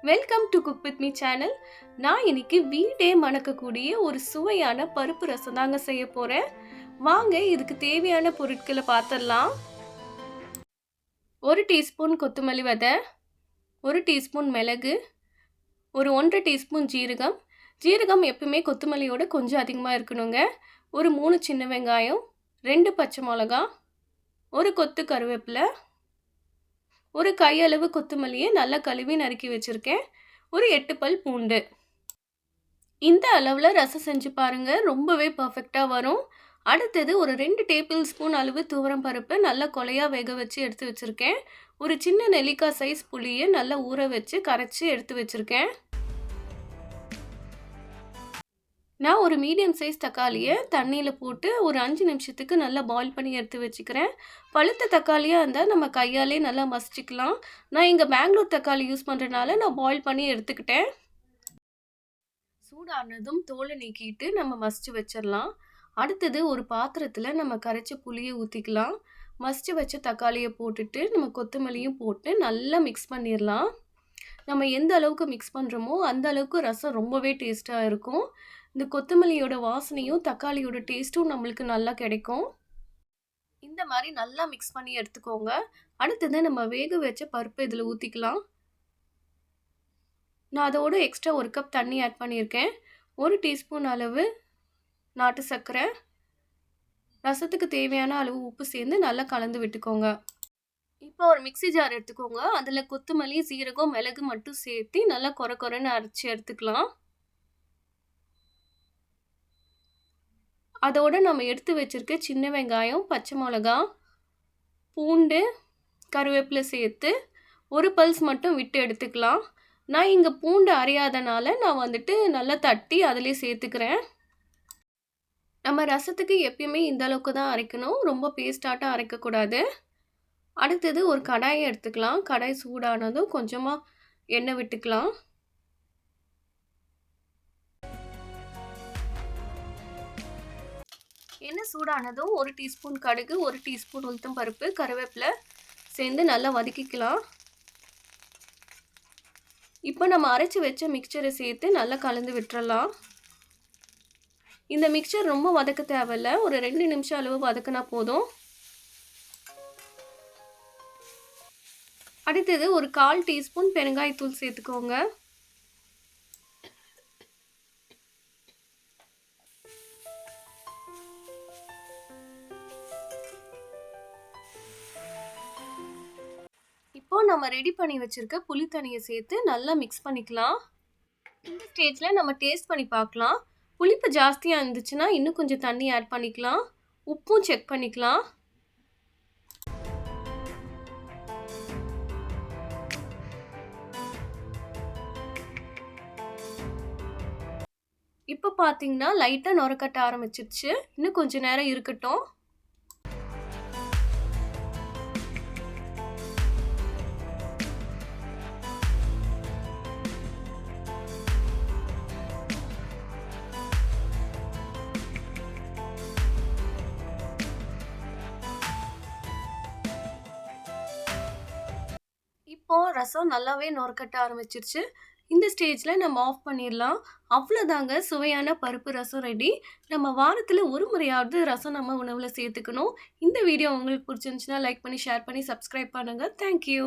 Welcome to cook with me channel. நான் இன்னைக்கு வீடே மணக்கக்கூடிய ஒரு சுவையான பருப்பு ரசம் தாங்க செய்ய போகிறேன். வாங்க இதுக்கு தேவையான பொருட்களை பார்த்துடலாம். 1 டீஸ்பூன் கொத்தமல்லி விதை, 1 டீஸ்பூன் மிளகு, ஒரு 1.5 டீஸ்பூன் ஜீரகம். ஜீரகம் எப்பவுமே கொத்தமல்லியோட கொஞ்சம் அதிகமாக இருக்கணுங்க. ஒரு 3 சின்ன வெங்காயம், 2 பச்சை மிளகா, ஒரு கொத்து கருவேப்பிலை, ஒரு கையளவு கொத்தமல்லியை நல்லா கழுவி நறுக்கி வச்சுருக்கேன். ஒரு 8 பல் பூண்டு. இந்த அளவில் ரசம் செஞ்சு பாருங்கள், ரொம்பவே பர்ஃபெக்டாக வரும். அடுத்தது ஒரு 2 டேபிள் ஸ்பூன் அளவு துவரம் பருப்பு நல்லா கொலையாக வேக வச்சு எடுத்து வச்சுருக்கேன். ஒரு சின்ன நெல்லிக்காய் சைஸ் புளியை நல்லா ஊற வச்சு கரைச்சி எடுத்து வச்சுருக்கேன். நான் ஒரு மீடியம் சைஸ் தக்காளியை தண்ணியில் போட்டு ஒரு 5 நிமிஷத்துக்கு நல்லா பாயில் பண்ணி எடுத்து வச்சுக்கிறேன். பழுத்த தக்காளியாக இருந்தால் நம்ம கையாலே நல்லா மசிச்சுக்கலாம். நான் இங்கே பெங்களூர் தக்காளி யூஸ் பண்ணுறதுனால நான் பாயில் பண்ணி எடுத்துக்கிட்டேன். சூடானதும் தோலை நீக்கிட்டு நம்ம மசிச்சு வச்சிடலாம். அடுத்தது ஒரு பாத்திரத்தில் நம்ம கரைச்ச புளியை ஊற்றிக்கலாம். மசிச்சு வச்ச தக்காளியை போட்டுட்டு நம்ம கொத்தமல்லியும் போட்டு நல்லா மிக்ஸ் பண்ணிடலாம். நம்ம எந்த அளவுக்கு மிக்ஸ் பண்ணுறோமோ அந்த அளவுக்கு ரசம் ரொம்பவே டேஸ்ட்டாக இருக்கும். இந்த கொத்தமல்லியோட வாசனையும் தக்காளியோட டேஸ்ட்டும் நம்மளுக்கு நல்லா கிடைக்கும். இந்த மாதிரி நல்லா மிக்ஸ் பண்ணி எடுத்துக்கோங்க. அடுத்தது நம்ம வேக வச்ச பருப்பு இதில் ஊற்றிக்கலாம். நான் அதோட எக்ஸ்ட்ரா 1 கப் தண்ணி ஆட் பண்ணியிருக்கேன். 1 டீஸ்பூன் அளவு நாட்டு சர்க்கரை, ரசத்துக்கு தேவையான அளவு உப்பு சேர்ந்து நல்லா கலந்து விட்டுக்கோங்க. இப்போ ஒரு மிக்ஸி ஜார் எடுத்துக்கோங்க. அதில் கொத்தமல்லி, சீரகம், மிளகு மட்டும் சேர்த்து நல்லா கொரன்னு அரைச்சி எடுத்துக்கலாம். அதோடு நம்ம எடுத்து வச்சுருக்க சின்ன வெங்காயம், பச்சை மிளகா, பூண்டு, கருவேப்பிலை சேர்த்து ஒரு பல்ஸ் மட்டும் விட்டு எடுத்துக்கலாம். நான் இங்கே பூண்டு அரையாதனால நான் நல்லா தட்டி அதிலே சேர்த்துக்கிறேன். நம்ம ரசத்துக்கு எப்பயுமே இந்த அளவுக்கு தான் அரைக்கணும், ரொம்ப பேஸ்டாட்டம் அரைக்கக்கூடாது. அடுத்தது ஒரு கடாயை எடுத்துக்கலாம். கடாய் சூடானதும் கொஞ்சமாக எண்ணெய் விட்டுக்கலாம். எண்ணெய் சூடானதும் 1 டீஸ்பூன் கடுகு, 1 டீஸ்பூன் உளுத்தம் பருப்பு, கருவேப்பிலை சேர்ந்து நல்லா வதக்கிக்கலாம். இப்போ நம்ம அரைச்சி வச்ச மிக்சரை சேர்த்து நல்லா கலந்து விட்டுறலாம். இந்த மிக்சர் ரொம்ப வதக்க தேவையில்லை, ஒரு 2 நிமிஷம் அளவு வதக்கினா போதும். அடுத்தது ஒரு 1/4 டீஸ்பூன் பெருங்காயத்தூள் சேர்த்துக்கோங்க. இப்போ நம்ம ரெடி பண்ணி வச்சிருக்க புளி தண்ணியை சேர்த்து நல்லா மிக்ஸ் பண்ணிக்கலாம். இந்த ஸ்டேஜில் நம்ம டேஸ்ட் பண்ணி பார்க்கலாம். புளிப்பு ஜாஸ்தியாக இருந்துச்சுன்னா இன்னும் கொஞ்சம் தண்ணி ஆட் பண்ணிக்கலாம். உப்பும் செக் பண்ணிக்கலாம். இப்போ பார்த்தீங்கன்னா லைட்டாக நுரக்கட்ட ஆரம்பிச்சிருச்சு. இன்னும் கொஞ்சம் நேரம் இருக்கட்டும். இப்போ ரசம் நல்லாவே நுரக்கட்ட ஆரம்பிச்சிருச்சு. இந்த ஸ்டேஜில் நம்ம ஆஃப் பண்ணிடலாம். அவ்வளோதாங்க, சுவையான பருப்பு ரசம் ரெடி. நம்ம வாரத்தில் ஒரு முறையாவது ரசம் நம்ம உணவில் சேர்த்துக்கணும். இந்த வீடியோ உங்களுக்கு பிடிச்சிருந்துச்சுன்னா லைக் பண்ணி, ஷேர் பண்ணி, சப்ஸ்கிரைப் பண்ணுங்கள். தேங்க்யூ.